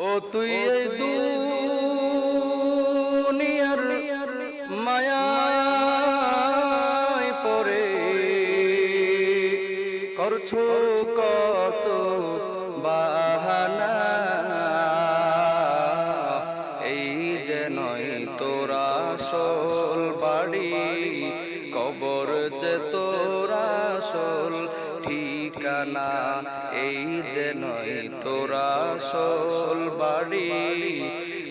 ও তুই এই দুনিয়ার মায়ায় পড়ে করছো কত বাহানা, এই যে নয় তোরা আসল বাড়ি, কবর যে তোরা আসল ঠিকানা। এই যে নয় তোরা আসল বাড়ি,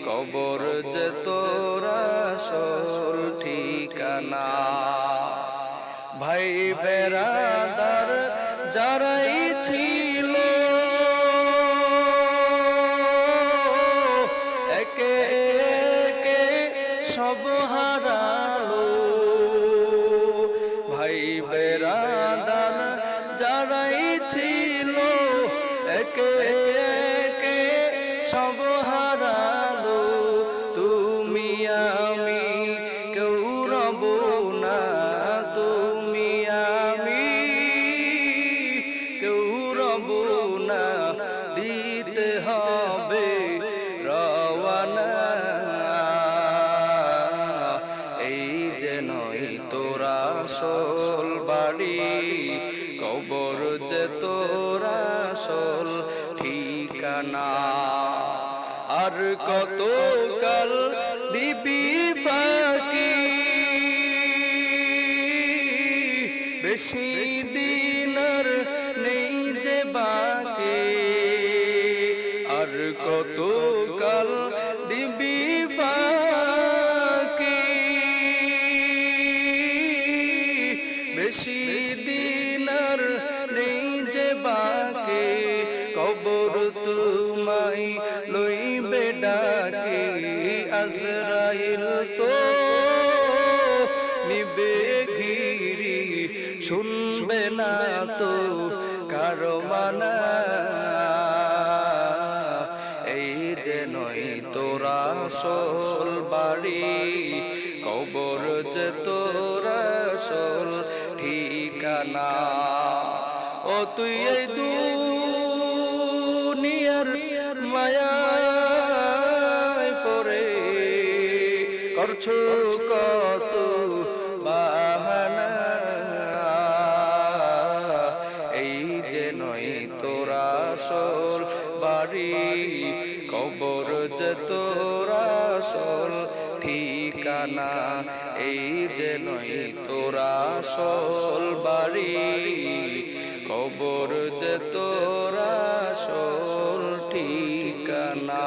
কবর যে তোরা আসল ঠিকানা। ভাই বেরাদার যারাই ছিল একে একে সব হারালো। ভাই বেরাদার যারাই ছিল একে একে সব হারালো। তুমি আমি কেউ রব না, তুমি আমি কেউ রব না, দিতে হবে রওয়ানা। এই যে নয় তোরা আসল বাড়ি, কবর যে তোরা আসল ঠিকানা। আর কত কাল দিবি ফাঁকি, বেশি দিন আর নেই যে বাকি। আর কত কাল দিবি ফাঁকি, বেশি দিন আর নেই যে বাকি। কবর তোমায় লইবে ডাকি, আজরাইল তো নিবে ঘিরি, শুনবে না তো কারো মানা। এই যে নয় তোরা আসল বাড়ি, কবর যে তোরা আসল ঠিকানা। ও তুই এই দুনিয়ার মায়ায় পড়ে করছো কত বাহানা। এই যে নয় তোরা আসল বাড়ি, কবর যে তোরা আসল ঠিকানা। এই যে নয় তোরা আসল বাড়ি, কবর যে তোরা আসল ঠিকানা।